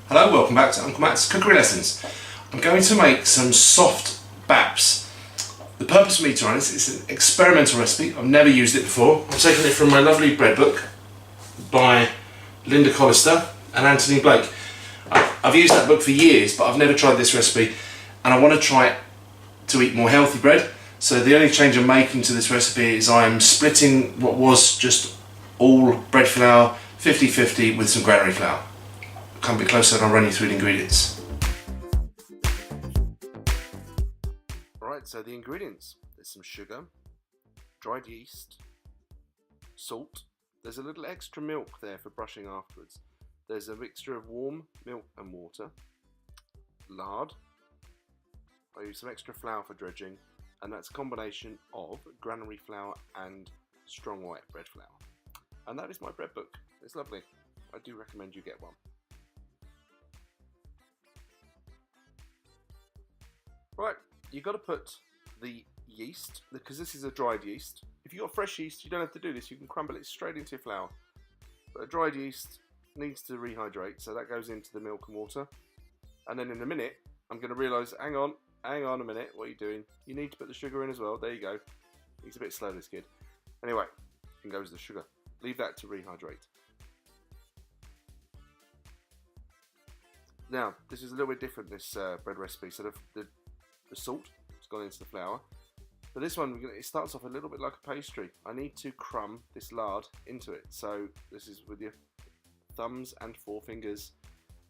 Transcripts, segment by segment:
Hello, welcome back to Uncle Matt's Cookery Lessons. I'm going to make some soft baps. The purpose of me trying this is an experimental recipe. I've never used it before. I'm taking it from my lovely bread book by Linda Collister and Anthony Blake. I've used that book for years, but I've never tried this recipe, and I want to try it to eat more healthy bread. So the only change I'm making to this recipe is I'm splitting what was just all bread flour 50-50 with some granary flour. Come a bit closer and I'll run you through the ingredients. Alright, so the ingredients. There's some sugar, dried yeast, salt. There's a little extra milk there for brushing afterwards. There's a mixture of warm milk and water, lard. I use some extra flour for dredging, and that's a combination of granary flour and strong white bread flour. And that is my bread book. It's lovely. I do recommend you get one. Right, you've got to put the yeast, because this is a dried yeast. If you've got fresh yeast, you don't have to do this. You can crumble it straight into your flour. But a dried yeast needs to rehydrate, so that goes into the milk and water. And then in a minute, I'm going to realise, hang on a minute, what are you doing? You need to put the sugar in as well. There you go. He's a bit slow, this kid. Anyway, in goes the sugar. Leave that to rehydrate. Now, this is a little bit different, this bread recipe. So the salt has gone into the flour. For this one, it starts off a little bit like a pastry. I need to crumb this lard into it. So this is with your thumbs and forefingers.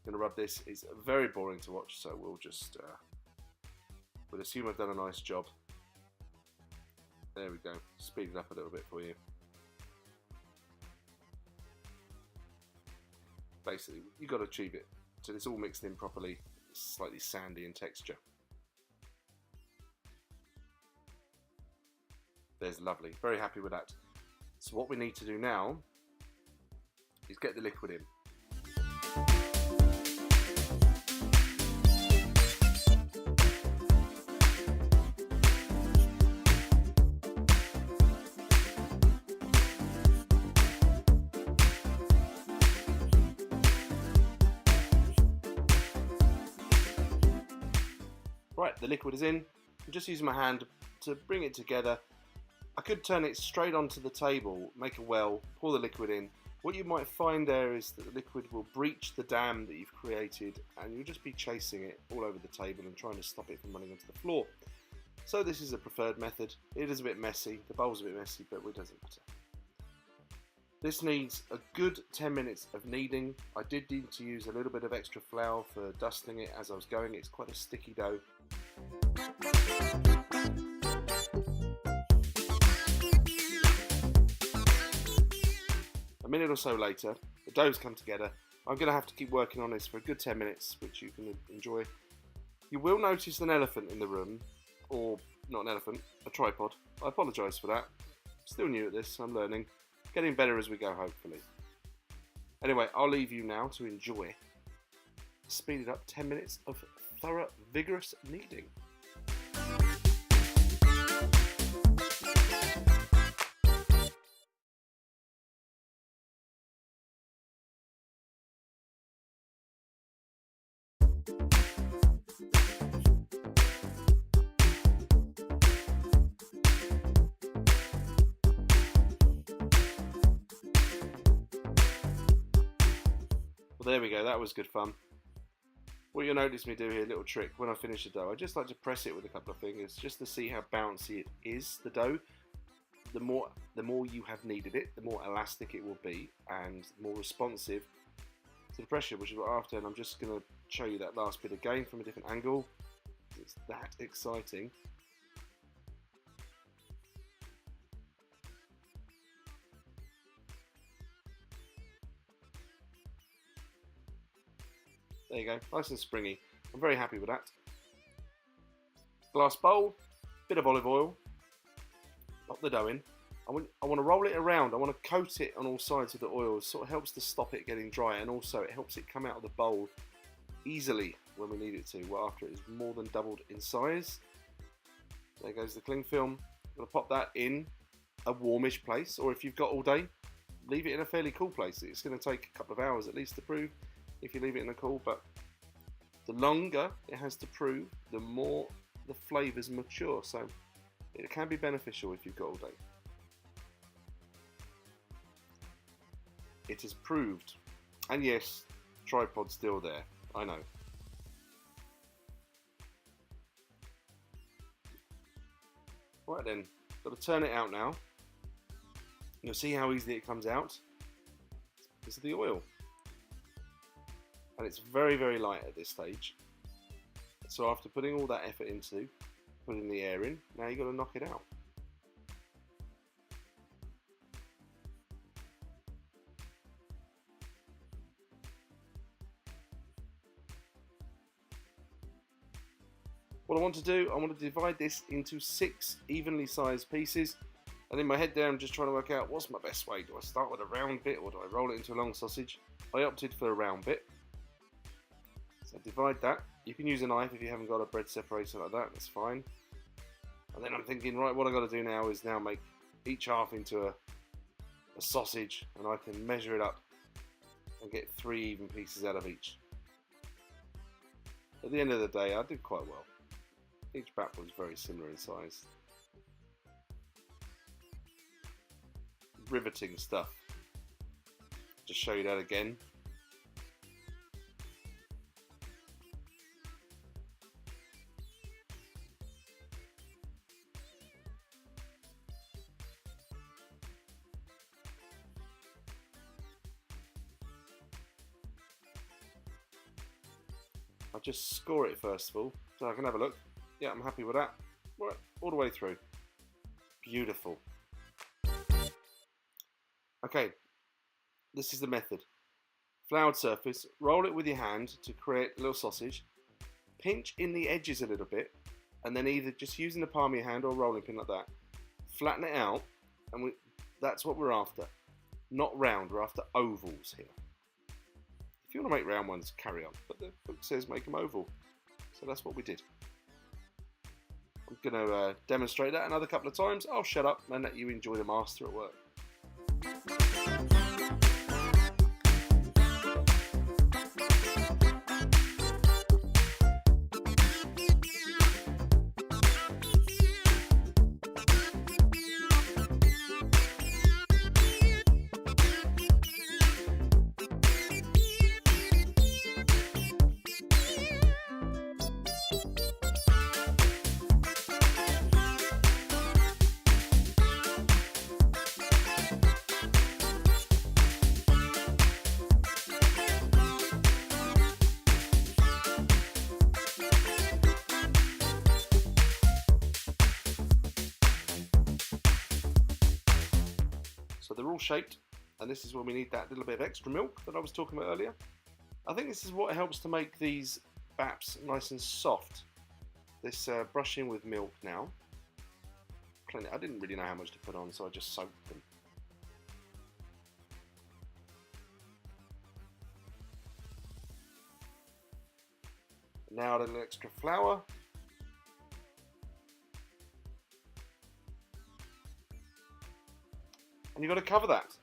I'm going to rub this. It's very boring to watch, so we'll just we'll assume I've done a nice job. There we go. Speed it up a little bit for you. Basically, you've got to achieve it so it's all mixed in properly. It's slightly sandy in texture. There's lovely. Very happy with that. So what we need to do now is get the liquid in. Right, the liquid is in. I'm just using my hand to bring it together. I could turn it straight onto the table, make a well, pour the liquid in. What you might find there is that the liquid will breach the dam that you've created, and you'll just be chasing it all over the table and trying to stop it from running onto the floor. So this is a preferred method. It is a bit messy, the bowl's a bit messy, but it doesn't matter. This needs a good 10 minutes of kneading. I did need to use a little bit of extra flour for dusting it as I was going. It's quite a sticky dough. A minute or so later, the dough's come together. I'm going to have to keep working on this for a good 10 minutes, which you can enjoy. You will notice an elephant in the room, or not an elephant, a tripod. I apologise for that. Still new at this, I'm learning. Getting better as we go, hopefully. Anyway, I'll leave you now to enjoy speeded up 10 minutes of thorough, vigorous kneading. There we go, that was good fun. What you'll notice me do here, a little trick, when I finish the dough, I just like to press it with a couple of fingers just to see how bouncy it is, the dough. The more you have kneaded it, the more elastic it will be and more responsive to the pressure, which is what I'm after. And I'm just going to show you that last bit again from a different angle. It's that exciting. There you go, nice and springy. I'm very happy with that. Glass bowl, bit of olive oil, pop the dough in. I want to roll it around, I want to coat it on all sides with the oil. It sort of helps to stop it getting dry, and also it helps it come out of the bowl easily when we need it to, well, after it is more than doubled in size. There goes the cling film. I'm going to pop that in a warmish place, or if you've got all day, leave it in a fairly cool place. It's going to take a couple of hours at least to prove. if you leave it in the cool, but the longer it has to prove, the more the flavours mature, so it can be beneficial if you've got all day. It is proved, and yes, tripod's still there, I know. Right then, got to turn it out now. You'll see how easily it comes out. This is the oil. And it's very, very light at this stage. So after putting all that effort into putting the air in, now you've got to knock it out. What I want to do, I want to divide this into 6 evenly sized pieces. And in my head there, I'm just trying to work out what's my best way. Do I start with a round bit or do I roll it into a long sausage? I opted for a round bit. So divide that. You can use a knife if you haven't got a bread separator like that, that's fine. And then I'm thinking, right, what I've got to do now is now make each half into a sausage, and I can measure it up and get 3 even pieces out of each. At the end of the day, I did quite well. Each bap was very similar in size. Riveting stuff. Just show you that again. I'll just score it first of all, so I can have a look. Yeah, I'm happy with that. Right, all the way through. Beautiful. Okay, this is the method. Floured surface, roll it with your hand to create a little sausage. Pinch in the edges a little bit, and then either just using the palm of your hand or a rolling pin like that, flatten it out, and that's what we're after. Not round, we're after ovals here. If you want to make round ones, carry on, but the book says make them oval, so that's what we did. I'm going to demonstrate that another couple of times. I'll shut up and let you enjoy the master at work. So they're all shaped, and this is when we need that little bit of extra milk that I was talking about earlier. I think this is what helps to make these baps nice and soft. This brushing with milk now. I didn't really know how much to put on, so I just soaked them. Now a little extra flour. And you've got to cover that.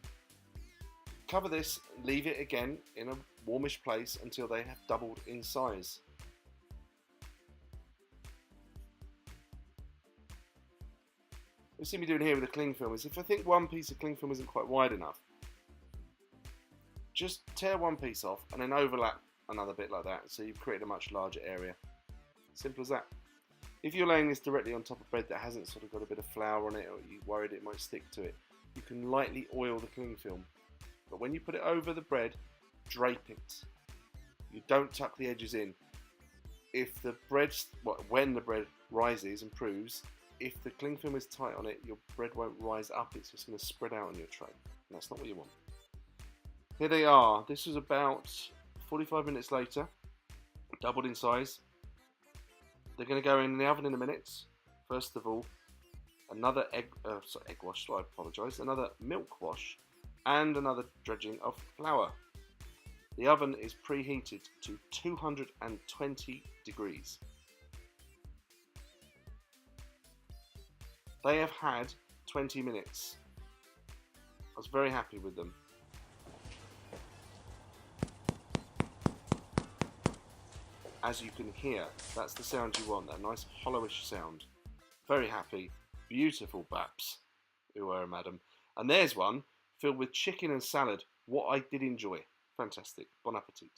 Cover this, leave it again in a warmish place until they have doubled in size. What you see me doing here with the cling film is if I think one piece of cling film isn't quite wide enough, just tear one piece off and then overlap another bit like that, so you've created a much larger area. Simple as that. If you're laying this directly on top of bread that hasn't sort of got a bit of flour on it, or you're worried it might stick to it, you can lightly oil the cling film. But when you put it over the bread, drape it. You don't tuck the edges in. If the bread, when the bread rises and proves, if the cling film is tight on it, your bread won't rise up, it's just going to spread out on your tray. And that's not what you want. Here they are. This was about 45 minutes later, doubled in size. They're going to go in the oven in a minute. First of all, another egg wash, I apologise, another milk wash, and another dredging of flour. The oven is preheated to 220 degrees. They have had 20 minutes. I was very happy with them. as you can hear, that's the sound you want, that nice hollowish sound. Very happy, beautiful baps. Uwera, madam. And there's one filled with chicken and salad. What I did enjoy. Fantastic. Bon appetit.